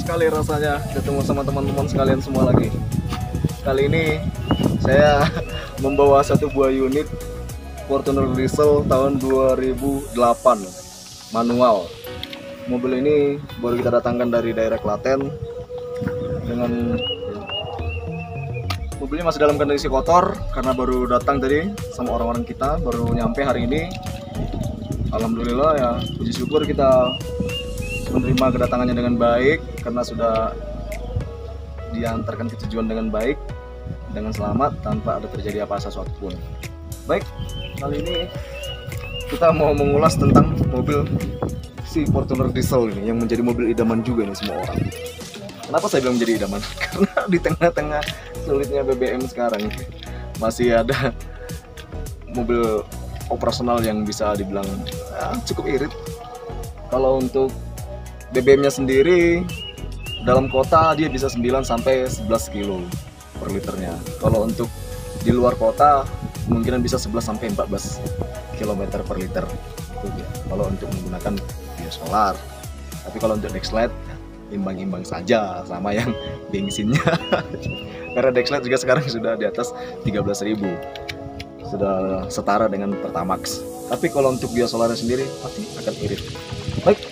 sekali rasanya ketemu sama teman-teman sekalian semua lagi. Kali ini saya membawa satu buah unit Fortuner diesel tahun 2008 manual. Mobil ini baru kita datangkan dari daerah Klaten. Dengan mobilnya masih dalam kondisi kotor karena baru datang tadi sama orang-orang kita, baru nyampe hari ini. Alhamdulillah ya, puji syukur kita menerima kedatangannya dengan baik karena sudah diantarkan ke tujuan dengan baik, dengan selamat, tanpa ada terjadi apa sesuatu pun. Baik, kali ini kita mau mengulas tentang mobil si Fortuner diesel ini yang menjadi mobil idaman juga nih semua orang. Kenapa saya bilang menjadi idaman? Karena di tengah-tengah sulitnya BBM sekarang masih ada mobil operasional yang bisa dibilang cukup irit. Kalau untuk BBM-nya sendiri dalam kota dia bisa 9 sampai 11 kilo per liternya. Kalau untuk di luar kota kemungkinan bisa 11 sampai 14 km per liter. Itu ya, kalau untuk menggunakan biosolar. Tapi kalau untuk Dexlet imbang-imbang saja sama yang bensinnya. Karena Dexlet juga sekarang sudah di atas 13.000. Sudah setara dengan Pertamax. Tapi kalau untuk biosolarnya sendiri pasti akan irit. Baik,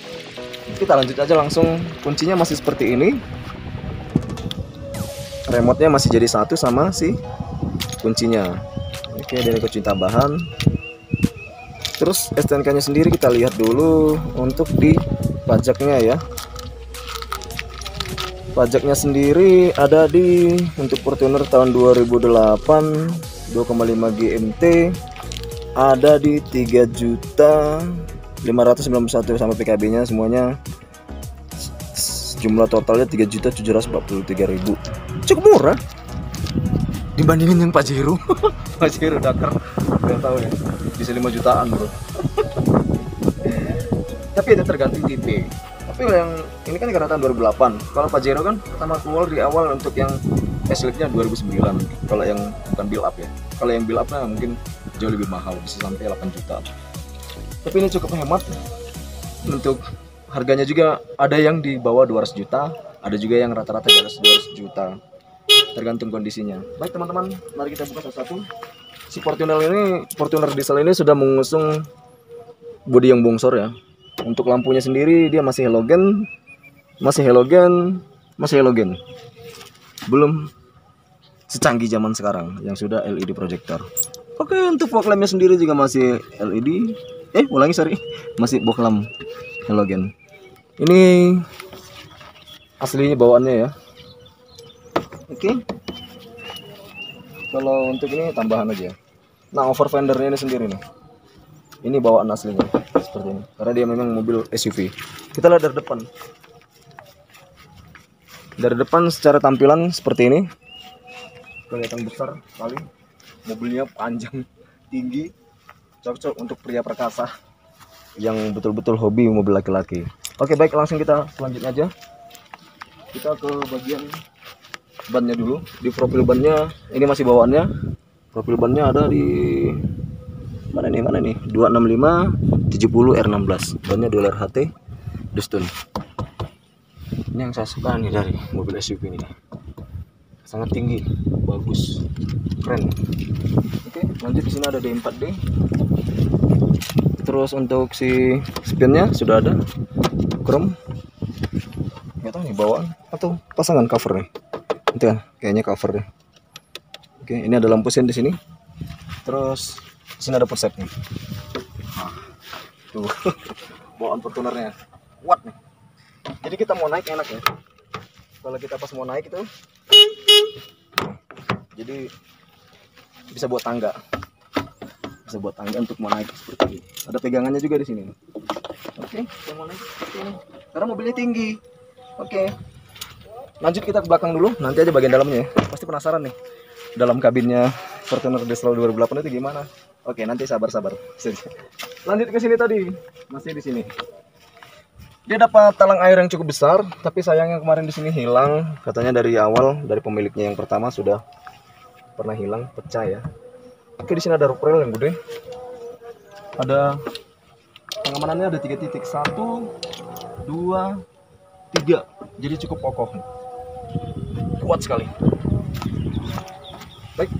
kita lanjut aja langsung. Kuncinya masih seperti ini. Remote-nya masih jadi satu sama si kuncinya. Oke, ini kunci tambahan. Terus STNK-nya sendiri kita lihat dulu untuk di pajaknya ya. Pajaknya sendiri ada di untuk Fortuner tahun 2008 2,5 GMT ada di 3.591 sama PKB-nya semuanya. Jumlah totalnya 3.743.000. Cukup murah dibandingin yang Pajero. Pajero Dakar nggak tahu ya, bisa 5 jutaan bro. Tapi itu tergantung tipe. Tapi yang ini kan karena tahun 2008. Kalau Pajero kan pertama keluar di awal untuk yang facelift-nya 2009. Kalau yang bukan build up ya. Kalau yang build up-nya mungkin jauh lebih mahal, bisa sampai 8 juta. Tapi ini cukup hemat. Untuk harganya juga ada yang di bawah 200 juta, ada juga yang rata-rata di atas 200 juta. Tergantung kondisinya. Baik teman-teman, mari kita buka satu-satu. Si Fortuner diesel ini sudah mengusung bodi yang bongsor ya. Untuk lampunya sendiri dia masih halogen. Belum secanggih zaman sekarang yang sudah LED projector. Oke, untuk fog lampnya sendiri juga masih LED. Masih fog lamp halogen. Ini aslinya bawaannya ya. Oke. Kalau untuk ini tambahan aja. Nah, over fendernya ini sendiri nih. Ini bawaan aslinya seperti ini. Karena dia memang mobil SUV. Kita lihat dari depan. Dari depan secara tampilan seperti ini. Kelihatan besar sekali. Mobilnya panjang, tinggi. Cocok untuk pria perkasa yang betul-betul hobi mobil laki-laki. Oke, baik, langsung kita selanjutnya aja. Kita ke bagian bannya dulu. Di profil bannya ini masih bawaannya. Profil bannya ada di mana nih 265 70 R16. Bannya Dolar HT Dustun. Ini yang saya suka nih dari mobil SUV ini. Sangat tinggi, bagus, keren. Oke, lanjut di sini ada D4D. Terus untuk si spinnya sudah ada chrome. Nggak tahu nih bawaan atau pasangan cover nih. Itu kan kayaknya cover deh. Oke, ini ada lampu sen di sini. Terus di sini ada push nih. Nah, tuh bawaan Fortunernya kuat nih. Jadi kita mau naik enak ya. Kalau kita pas mau naik itu, jadi bisa buat tangga. Bisa buat tangga untuk mau naik seperti ini. Ada pegangannya juga di sini. Oke, kita mau naik seperti ini. Karena mobilnya tinggi. Oke. Lanjut kita ke belakang dulu, nanti aja bagian dalamnya ya. Pasti penasaran nih. Dalam kabinnya Fortuner diesel 2008 itu gimana? Oke, nanti sabar-sabar. Lanjut ke sini tadi. Masih di sini. Dia dapat talang air yang cukup besar, tapi sayangnya kemarin di sini hilang. Katanya dari awal, dari pemiliknya yang pertama sudah pernah hilang, pecah ya. Oke, di sini ada roof rail yang gede. Ada pengamanannya, ada 3 titik, 1, 2, 3, jadi cukup kokoh, kuat sekali. Baik,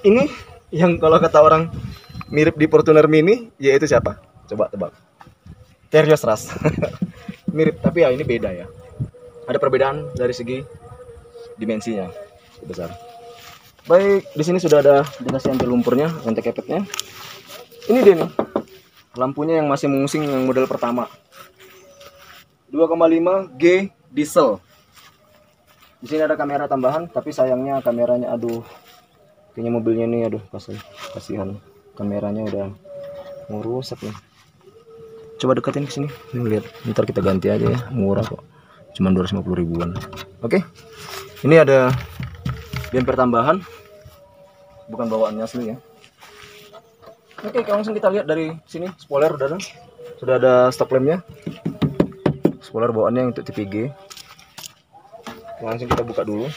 ini yang kalau kata orang mirip di Fortuner Mini, yaitu siapa? Coba tebak. Terios Ras. Mirip, tapi ya ini beda ya. Ada perbedaan dari segi dimensinya besar. Baik, di sini sudah ada dikasih anti lumpurnya, anti kepetnya. Ini dia nih, lampunya yang masih mengusing yang model pertama. 2,5 G diesel. Di sini ada kamera tambahan, tapi sayangnya kameranya, aduh, kayaknya mobilnya ini, aduh, kasihan, kameranya udah mau rusak nih. Coba deketin ke sini, nih lihat. Ntar kita ganti aja ya, murah kok, cuma 250 ribuan. Oke, ini ada bumper tambahan, bukan bawaannya asli ya. Oke, langsung kita lihat dari sini. Spoiler sudah ada stop lampnya. Spoiler bawaannya untuk tipe G. Langsung kita buka dulu.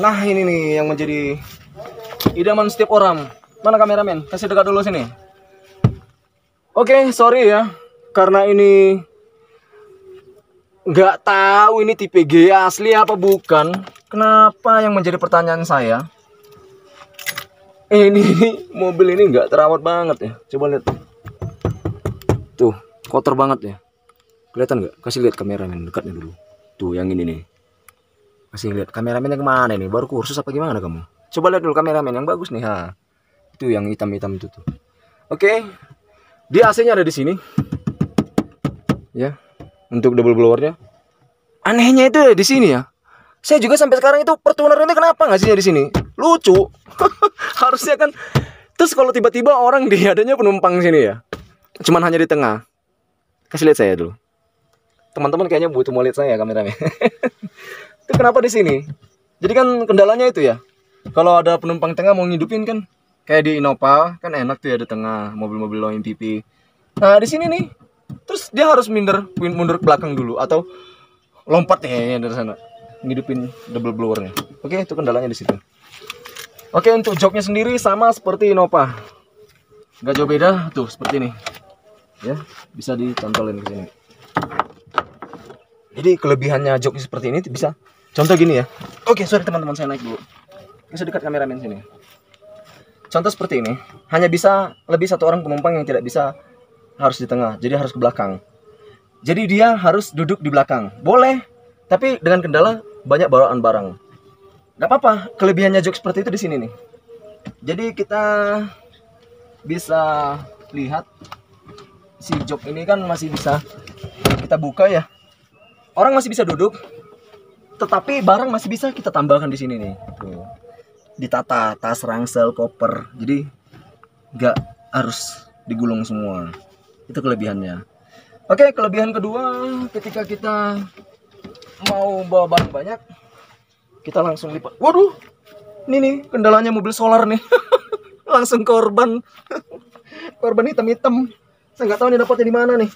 Nah, ini nih yang menjadi idaman setiap orang. Mana kameramen? Kasih dekat dulu sini. Oke, sorry ya, karena ini nggak tahu ini tipe G asli apa bukan. Kenapa yang menjadi pertanyaan saya? Ini mobil ini nggak terawat banget ya. Coba lihat. Tuh, kotor banget ya. Kelihatan nggak? Kasih lihat kameramen dekatnya dulu. Tuh, yang ini nih. Kasih lihat kameramen yang kemana ini? Baru kursus apa gimana kamu? Coba lihat dulu kameramen yang bagus nih. Ha. Itu yang hitam-hitam itu tuh. Oke. Dia AC-nya ada di sini. Ya. Untuk double blowernya. Anehnya itu di sini ya. Saya juga sampai sekarang itu Fortuner ini kenapa ngasihnya di sini? Lucu. Harusnya kan. Terus kalau tiba-tiba orang adanya penumpang sini ya. Cuman hanya di tengah. Kasih lihat saya dulu. Teman-teman kayaknya butuh mau lihat saya kameramen. Itu kenapa di sini? Jadi kan kendalanya itu ya. Kalau ada penumpang tengah mau ngidupin kan kayak di Innova kan enak tuh ya di tengah mobil-mobil low MPV. Nah, di sini nih. Terus dia harus mundur ke belakang dulu atau lompat ya dari sana. Ngidupin double blowernya. Oke, itu kendalanya di situ. Oke, untuk joknya sendiri sama seperti Innova. Nggak jauh beda, tuh seperti ini. Ya, bisa dicantolin ke sini. Jadi kelebihannya jok seperti ini bisa. Contoh gini ya. Oke, sorry teman-teman, saya naik dulu. Bisa dekat kameramen sini. Contoh seperti ini, hanya bisa lebih satu orang penumpang yang tidak bisa harus di tengah, jadi harus ke belakang. Jadi dia harus duduk di belakang. Boleh, tapi dengan kendala banyak bawaan barang. Gak apa-apa, kelebihannya jok seperti itu di sini nih. Jadi kita bisa lihat si jok ini kan masih bisa kita buka ya. Orang masih bisa duduk, tetapi barang masih bisa kita tambahkan di sini nih. Tuh. Ditata, tas, ransel, koper. Jadi nggak harus digulung semua. Itu kelebihannya. Oke, kelebihan kedua, ketika kita mau bawa barang banyak, kita langsung lipat. Waduh, ini nih kendalanya mobil solar nih. Langsung korban. Korban hitam-hitam. Saya nggak tahu nih dapatnya di mana nih.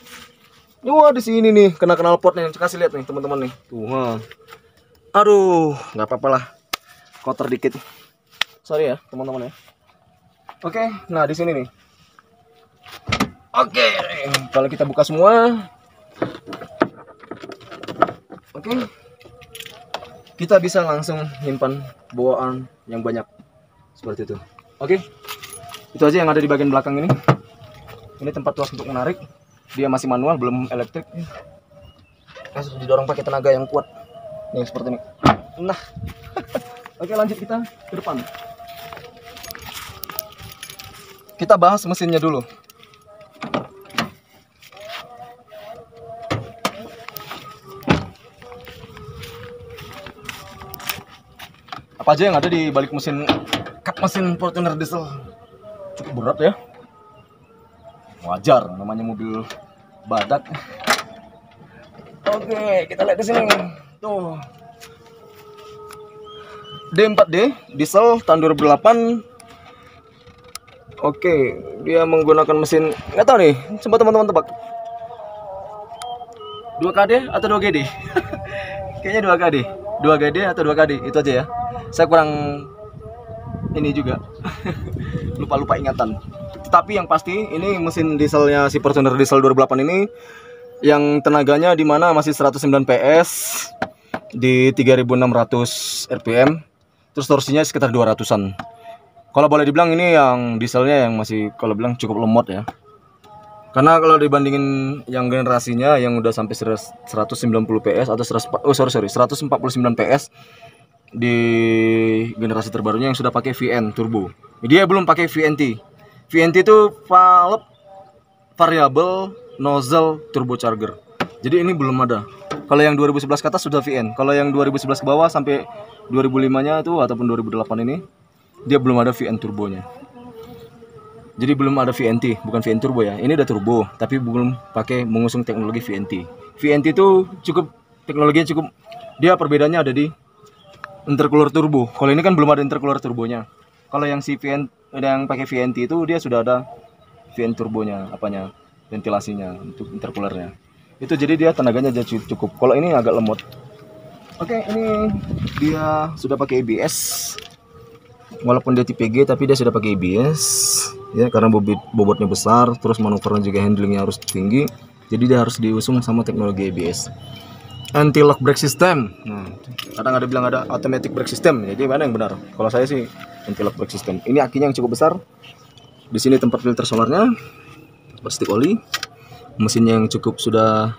Wah, di sini nih kena knalpot nih. Kasih lihat nih teman-teman nih. Tuh, aduh, nggak apa-apa lah. Kotor dikit. Sorry ya teman-teman ya. Oke, nah di sini nih. Oke, kalau kita buka semua. Oke. Kita bisa langsung nyimpan bawaan yang banyak seperti itu. Oke. Itu aja yang ada di bagian belakang ini. Ini tempat tuas untuk menarik. Dia masih manual, belum elektrik. Harus didorong pakai tenaga yang kuat. Nih seperti ini. Nah. Oke, lanjut kita ke depan. Kita bahas mesinnya dulu. Apa aja yang ada di balik mesin kap mesin Fortuner diesel? Cukup berat ya. Wajar, namanya mobil badak. Oke, kita lihat di sini. Tuh. D4D diesel tahun 2008. Oke, dia menggunakan mesin, nggak tahu nih, coba teman-teman tebak. 2KD atau 2GD? Kayaknya 2KD. 2GD atau 2KD, itu aja ya. Saya kurang ini juga. Lupa-lupa ingatan. Tapi yang pasti ini mesin dieselnya si Fortuner diesel 2008 ini yang tenaganya di mana masih 109 PS di 3600 rpm, terus torsinya sekitar 200-an. Kalau boleh dibilang ini yang dieselnya yang masih kalau bilang cukup lemot ya. Karena kalau dibandingin yang generasinya yang udah sampai 190 PS atau 149 PS di generasi terbarunya yang sudah pakai VN turbo. Dia belum pakai VNT. VNT itu valve variable nozzle turbocharger. Jadi ini belum ada. Kalau yang 2011 ke atas sudah VN. Kalau yang 2011 ke bawah sampai 2005-nya itu ataupun 2008 ini dia belum ada VN turbonya. Jadi belum ada VNT, bukan VN turbo ya. Ini udah turbo, tapi belum pakai mengusung teknologi VNT. VNT itu cukup teknologinya cukup. Dia perbedaannya ada di intercooler turbo. Kalau ini kan belum ada intercooler turbonya. Kalau yang si VN yang pakai VNT itu dia sudah ada VN turbonya, apanya, ventilasinya untuk intercoolernya. Itu jadi dia tenaganya cukup. Kalau ini agak lemot. Oke, ini dia sudah pakai ABS. Walaupun dia tipe G tapi dia sudah pakai ABS ya, karena bobotnya besar, terus manuvernya juga handlingnya harus tinggi, jadi dia harus diusung sama teknologi ABS. Anti lock brake system. Nah, kadang ada bilang ada automatic brake system, jadi mana yang benar? Kalau saya sih anti lock brake system. Ini akinya yang cukup besar. Di sini tempat filter solarnya, plastik oli, mesinnya yang cukup sudah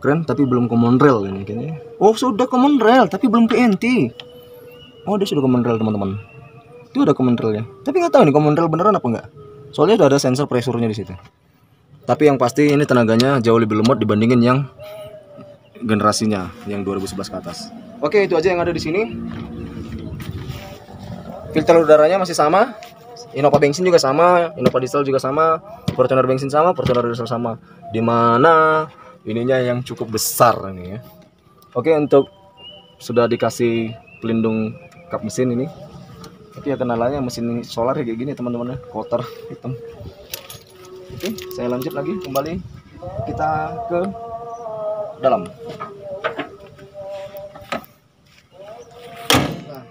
keren tapi belum common rail ini kayaknya. Oh, sudah common rail tapi belum PNT. Oh, dia sudah common rail teman-teman. Itu ada common railnya. Tapi nggak tahu nih common rail beneran apa enggak. Soalnya udah ada sensor pressure-nya di situ. Tapi yang pasti ini tenaganya jauh lebih lemot dibandingin yang generasinya yang 2011 ke atas. Oke, itu aja yang ada di sini. Filter udaranya masih sama. Innova bensin juga sama, Innova diesel juga sama, Fortuner bensin sama, Fortuner diesel sama. Dimana ininya yang cukup besar ini ya. Oke, untuk sudah dikasih pelindung kap mesin ini. Tapi ya kenalannya mesin solar kayak gini teman-teman ya, kotor hitam. Oke, saya lanjut lagi kembali kita ke dalam. Nah.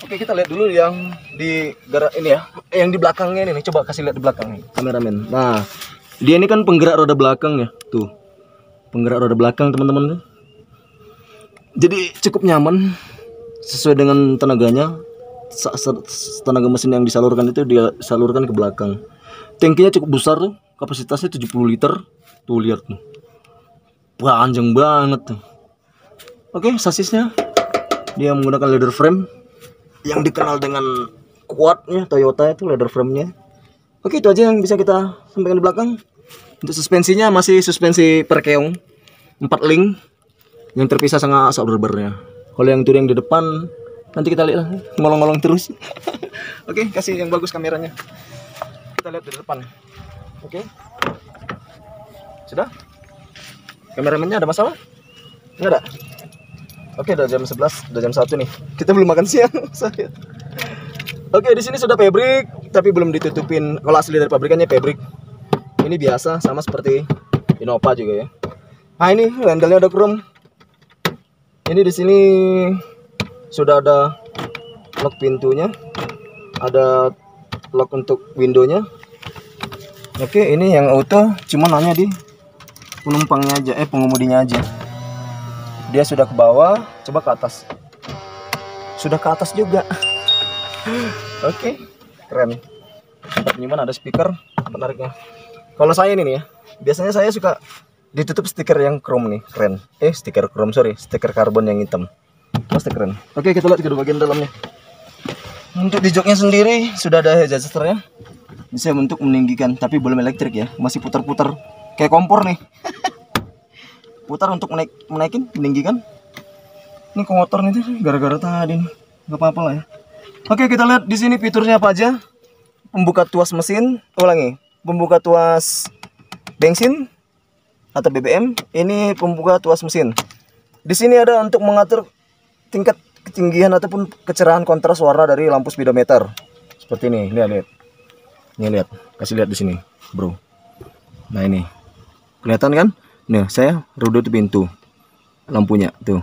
Oke, kita lihat dulu yang di ini ya, yang di belakangnya ini nih. Coba kasih lihat di belakang nih, kameramen. Nah, dia ini kan penggerak roda belakang ya, tuh. Penggerak roda belakang teman-teman. Jadi cukup nyaman sesuai dengan tenaganya. Tenaga mesin yang disalurkan itu dia salurkan ke belakang. Tangkinya cukup besar tuh, kapasitasnya 70 liter. Tuh lihat tuh, panjang banget tuh. Oke, sasisnya dia menggunakan leather frame yang dikenal dengan kuatnya Toyota itu leather frame-nya. Oke, itu aja yang bisa kita sampaikan di belakang. Untuk suspensinya masih suspensi per keong 4 link yang terpisah sama shoulder-nya. Kalau yang touring di depan nanti kita lihat ngolong-ngolong terus. Oke, kasih yang bagus kameranya. Kita lihat dari depan. Oke. Sudah? Kameramennya ada masalah? Enggak ada. Oke, udah jam 11, udah jam 1 nih. Kita belum makan siang. Oke, di sini sudah pabrik tapi belum ditutupin. Kalau asli dari pabrikannya pabrik. Ini biasa sama seperti Innova juga ya. Nah, ini handle-nya udah chrome. Ini di sini sudah ada lock pintunya, ada lock untuk windownya. Oke, ini yang auto, cuman hanya di penumpangnya aja, pengemudinya aja. Dia sudah ke bawah, coba ke atas. Sudah ke atas juga. Oke, keren. Penyimpan ada speaker, menariknya. Kalau saya ini nih ya, biasanya saya suka ditutup stiker yang chrome nih, keren. Stiker chrome, stiker karbon yang hitam. Pasti keren. Oke, kita lihat kedua bagian dalamnya. Untuk di joknya sendiri sudah ada adjusternya. Bisa untuk meninggikan, tapi belum elektrik ya. Masih putar-putar kayak kompor nih. Putar untuk menaikin, meninggikan. Ini kotor nih tuh, gara-gara tadi nih. Gak apa-apa lah ya. Oke, kita lihat di sini fiturnya apa aja. Pembuka tuas mesin, pembuka tuas bensin atau BBM. Ini pembuka tuas mesin. Di sini ada untuk mengatur tingkat ketinggian ataupun kecerahan kontras warna dari lampu speedometer. Seperti ini, lihat. Nih lihat, kasih lihat di sini, bro. Nah ini, kelihatan kan? Nih saya rudut pintu, lampunya, tuh.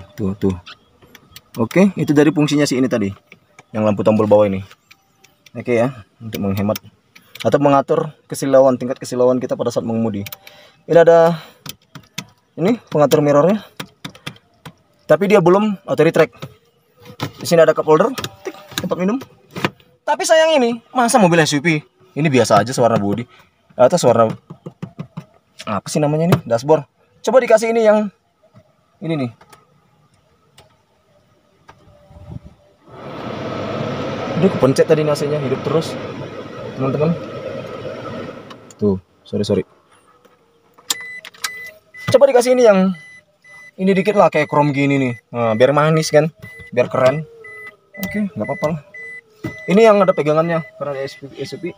Oke, itu dari fungsinya si ini tadi, yang lampu tombol bawah ini. Oke ya, untuk menghemat. atau mengatur kesilauan, tingkat kesilauan kita pada saat mengemudi. Ini ada ini pengatur mirrornya, tapi dia belum auto retract. Di sini ada cup holder, tempat minum. Tapi sayang ini, masa mobil SUV ini biasa aja warna bodi atau warna apa sih namanya ini, dashboard. Coba dikasih ini yang ini nih. Udah kepencet tadi AC-nya, hidup terus teman-teman. Tuh, sorry. Coba dikasih ini yang ini dikit lah, kayak chrome gini nih. Nah, biar manis kan, biar keren. Oke, nggak apa-apa lah. Ini yang ada pegangannya karena SUV.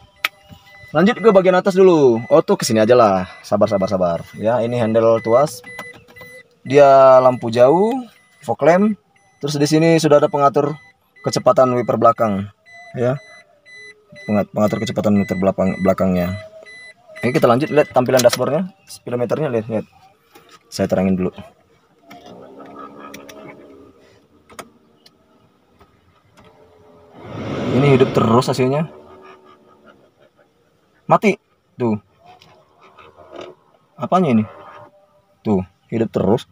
Lanjut ke bagian atas dulu. Oh tuh kesini aja lah. Sabar. Ya, ini handle tuas. Dia lampu jauh, fog lamp. Terus di sini sudah ada pengatur kecepatan wiper belakang, ya. Pengatur kecepatan wiper belakangnya. Oke, kita lanjut lihat tampilan dashboardnya, speedometernya, lihat. Saya terangin dulu. Ini hidup terus hasilnya. Mati. Tuh. Apanya ini? Tuh, hidup terus.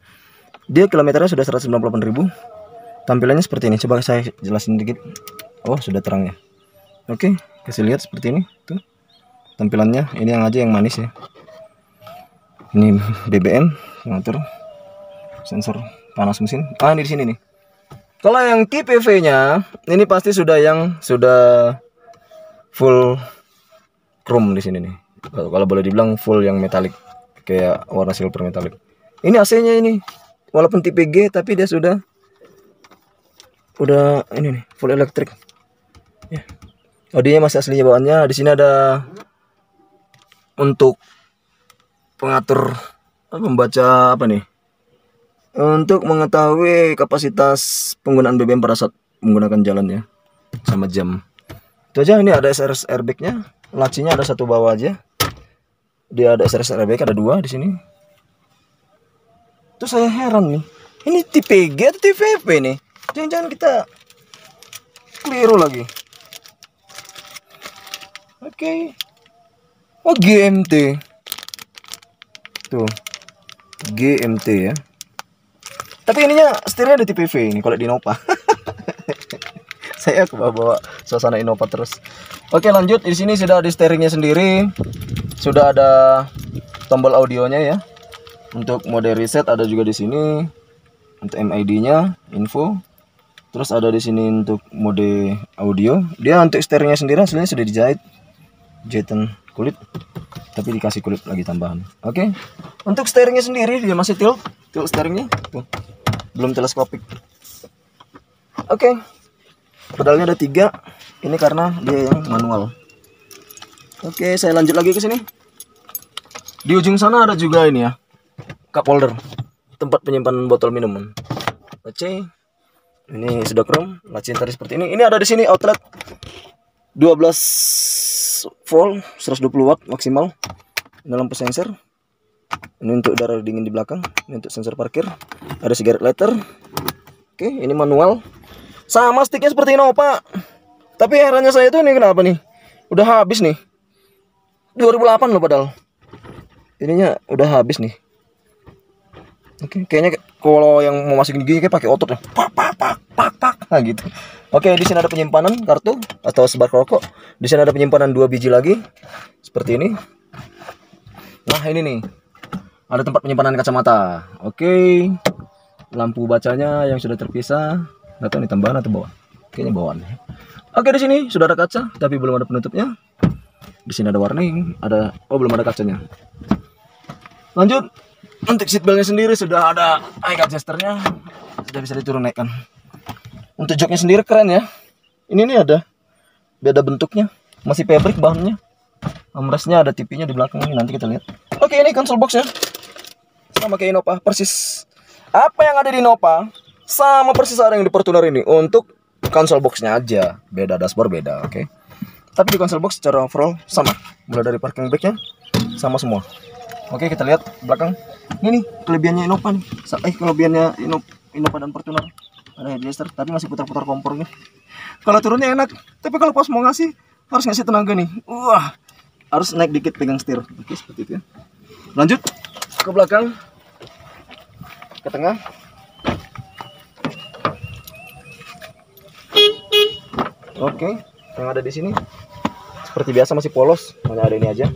Dia kilometernya sudah 198.000. Tampilannya seperti ini. Coba saya jelasin dikit. Oh, sudah terang ya. Oke, kasih lihat seperti ini. Tuh. Tampilannya ini yang aja yang manis ya. Ini BBM, mengatur sensor panas mesin. Ini di sini nih. Kalau yang tipe V-nya ini pasti sudah full chrome di sini nih. Kalau boleh dibilang full yang metalik, kayak warna silver metalik. Ini AC-nya ini walaupun tipe G tapi dia sudah ini nih full elektrik. Ya. Audionya masih aslinya bawaannya. Di sini ada untuk pengatur membaca apa nih? Untuk mengetahui kapasitas penggunaan BBM pada saat menggunakan jalan ya, sama jam. Itu aja. Ini ada SRS airbag-nya, lacinya ada satu bawah aja. Dia ada SRS airbag, ada 2 di sini. Terus saya heran nih, ini tipe G atau tipe V nih? Jangan-jangan kita keliru lagi. Oke. Oh, GMT. Tuh, GMT ya. Tapi ininya setirnya ada tipe V ini kalau di Innova. Saya kebawa suasana Innova terus. Oke, lanjut. Di sini sudah ada steeringnya sendiri. Sudah ada tombol audionya ya. Untuk mode reset ada juga di sini. Untuk MID-nya, info. Terus ada di sini untuk mode audio. Dia untuk steeringnya sendiri aslinya sudah dijahit. Jahitan kulit. Tapi dikasih kulit lagi tambahan. Oke. Untuk steeringnya sendiri dia masih tilt steeringnya. Tuh. Belum teleskopik. Oke. Pedalnya ada 3. Ini karena dia yang manual. Oke, saya lanjut lagi ke sini. Di ujung sana ada juga ini ya, cup holder, tempat penyimpanan botol minuman. Oke. Ini sudah chrome, laci tadi seperti ini. Ini ada di sini outlet 12 volt 120 watt maksimal. Ini lampu sensor. Ini untuk udara dingin di belakang. Ini untuk sensor parkir. Ada cigarette lighter. Oke, ini manual. Sama sticknya seperti Innova. Tapi herannya saya tuh ini kenapa nih? Udah habis nih. 2008 loh padahal. Ininya udah habis nih. Oke, kayaknya kalau yang mau masukin gini kayak pakai otot ya. Pak. Nah gitu. Oke, di sini ada penyimpanan kartu atau sebar rokok. Di sini ada penyimpanan 2 biji lagi. Seperti ini. Nah, ini nih. Ada tempat penyimpanan kacamata. Oke. Lampu bacanya yang sudah terpisah. Nggak tahu nih tambahan atau bawah. Kayaknya bawaan. Oke, di sini sudah ada kaca tapi belum ada penutupnya. Di sini ada warning, belum ada kacanya. Lanjut. Untuk seatbeltnya sendiri sudah ada high adjusternya, sudah bisa diturun naikkan. Untuk joknya sendiri keren ya. Ini nih ada beda bentuknya, masih fabric bahannya. Armrestnya ada TV-nya di belakang ini, nanti kita lihat. Oke, ini console box ya, sama kayak Innova persis. Apa yang ada di Innova sama persis ada yang di Fortuner ini. Untuk console boxnya aja beda, dashboard beda, oke. Tapi di console box secara overall sama, mulai dari parking brake-nya sama semua. Oke, kita lihat belakang. Ini nih kelebihannya Innova nih. Kelebihannya Innova dan Fortuner. Ada head adjuster, tapi masih putar-putar kompornya. Kalau turunnya enak, tapi kalau pas mau ngasih harus ngasih tenaga nih. Wah, harus naik dikit pegang setir. Oke, seperti itu ya. Lanjut ke belakang, ke tengah. Oke, yang ada di sini seperti biasa masih polos, hanya ada ini aja.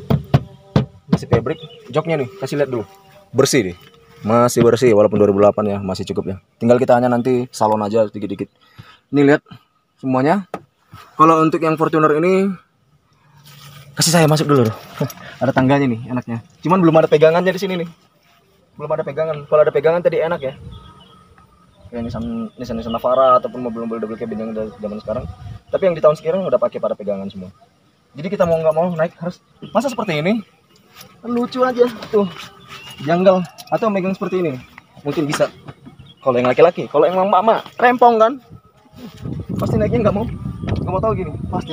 Masih fabric. Joknya nih, kasih lihat dulu. Bersih nih. Masih bersih walaupun 2008 ya, masih cukup ya. Tinggal kita hanya nanti salon aja dikit-dikit. Ini lihat semuanya. Kalau untuk yang Fortuner ini kasih saya masuk dulu. Ada tangganya nih, enaknya. Cuman belum ada pegangannya di sini nih. Belum ada pegangan. Kalau ada pegangan tadi enak ya. Kayak Nissan Navara ataupun mobil-mobil double cabin yang udah zaman sekarang. Tapi yang di tahun sekarang udah pakai pada pegangan semua. Jadi kita mau nggak mau naik harus masa seperti ini. Lucu aja tuh. Janggal atau megang seperti ini. Mungkin bisa. Kalau yang laki-laki, kalau yang mama rempong kan. Pasti naiknya nggak mau tahu gini, pasti.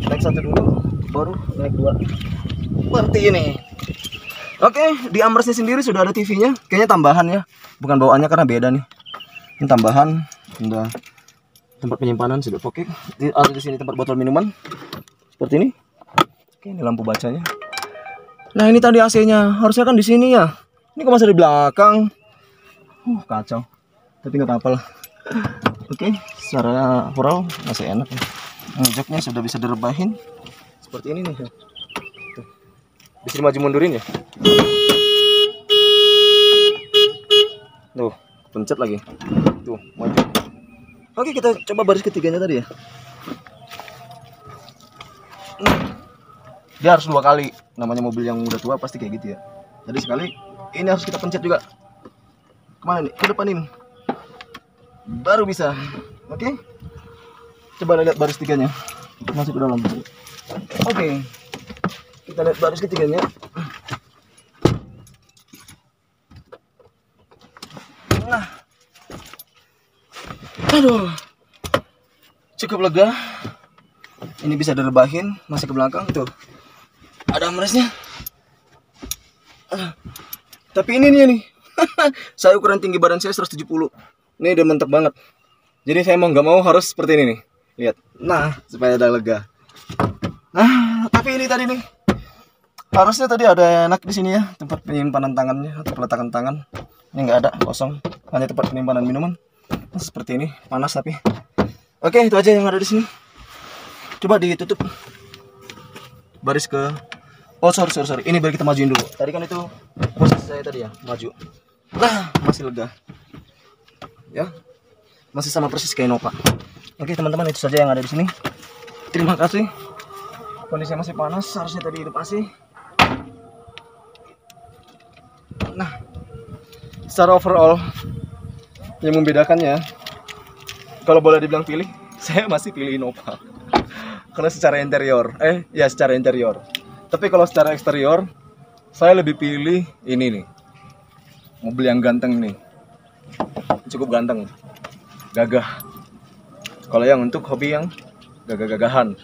Naik satu dulu, baru naik dua. Seperti ini. Oke, di armrestnya sendiri sudah ada TV-nya. Kayaknya tambahan ya. Bukan bawaannya karena beda nih. Ini tambahan. Udah tempat penyimpanan sudah pocket. Ada di sini tempat botol minuman. Seperti ini. Oke, ini lampu bacanya. Nah, ini tadi AC-nya. Harusnya kan di sini ya. Ini kok masih di belakang. Kacau. Tapi nggak apa-apa lah. Oke, secara overall masih enak. Joknya sudah bisa direbahin. Seperti ini nih. Tuh. Bisa maju mundurin ya. Tuh, pencet lagi. Tuh, maju. Oke, kita coba baris ketiganya tadi ya. Dia harus 2 kali. Namanya mobil yang udah tua pasti kayak gitu ya. Jadi sekali, ini harus kita pencet juga. Kemana nih? Ke depan ini. Baru bisa. Oke. Coba lihat baris tiganya. Masuk ke dalam. Oke. Kita lihat baris ketiganya. Nah. Aduh. Cukup lega. Ini bisa direbahin, masih ke belakang tuh. Ada armrestnya. Tapi ini nih. Saya ukuran tinggi badan saya 170. Ini udah mantap banget. Jadi saya mau nggak mau harus seperti ini nih. Lihat. Nah, supaya ada lega. Nah, tapi ini tadi nih. Harusnya tadi ada enak di sini ya, tempat penyimpanan tangannya atau peletakan tangan. Ini nggak ada, kosong. Hanya tempat penyimpanan minuman. Nah, seperti ini, panas tapi. Oke, itu aja yang ada di sini. Coba ditutup. Baris ke. Oh, sorry. Ini biar kita majuin dulu. Tadi kan itu posisi saya tadi ya, maju. Nah, masih lega. Ya. Masih sama persis kayak Innova. Oke, teman-teman, itu saja yang ada di sini. Terima kasih. Kondisinya masih panas, harusnya tadi hidup AC. Nah, secara overall yang membedakannya, kalau boleh dibilang pilih, saya masih pilih Innova. Karena secara interior, secara interior. Tapi kalau secara eksterior, saya lebih pilih ini nih. Mobil yang ganteng nih. Cukup ganteng. Gagah. Kalau yang untuk hobi yang gagah-gagahan.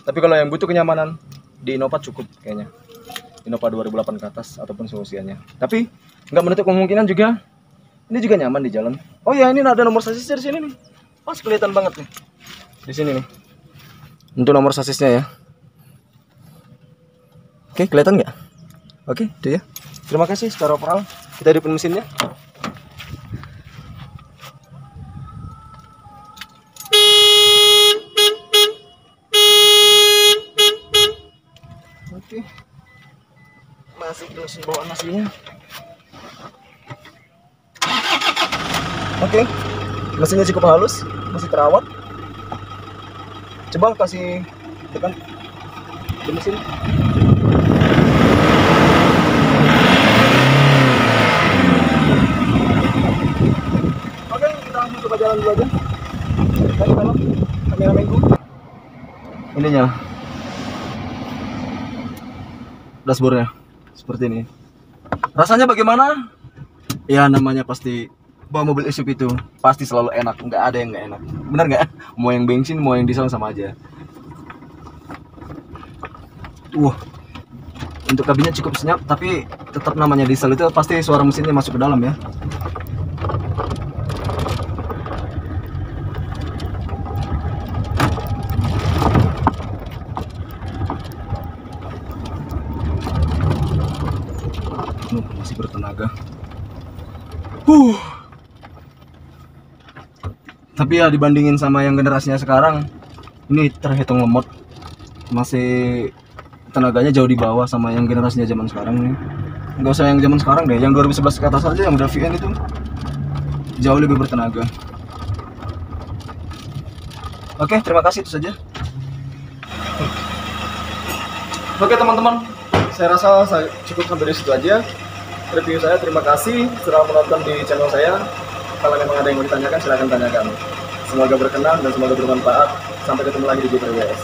Tapi kalau yang butuh kenyamanan, di Innova cukup kayaknya. Innova 2008 ke atas ataupun seusianya. Tapi nggak menutup kemungkinan juga ini juga nyaman di jalan. Oh ya, ini ada nomor sasisnya di sini nih. Pas kelihatan banget nih. Di sini nih. Untuk nomor sasisnya ya. Oke, kelihatan nggak? Oke, itu ya. Terima kasih secara overall. Kita hidupin mesinnya. Oke. Masih mesin bawaan aslinya. Oke. Mesinnya cukup halus, masih terawat. Coba kasih tekan di mesin. Oke, kita langsung coba jalan dulu aja. Dari dalam kameramenku. Ininya. Dashboardnya seperti ini. Rasanya bagaimana? Ya namanya pasti bawa mobil SUV itu pasti selalu enak, nggak ada yang nggak enak. Bener nggak? Mau yang bensin, mau yang diesel sama aja. Untuk kabinnya cukup senyap, tapi tetap namanya diesel itu pasti suara mesinnya masuk ke dalam ya. masih bertenaga. Tapi ya dibandingin sama yang generasinya sekarang, ini terhitung lemot. Masih tenaganya jauh di bawah sama yang generasinya zaman sekarang nih. Nggak usah yang zaman sekarang deh, yang 2011 ke atas aja yang udah VN itu jauh lebih bertenaga. Oke, terima kasih, itu saja. Oke teman-teman, saya rasa cukup sampai di situ aja review saya. Terima kasih sudah menonton di channel saya. Kalau memang ada yang mau ditanyakan, silahkan tanyakan. Semoga berkenan dan semoga bermanfaat. Sampai ketemu lagi di GPWS.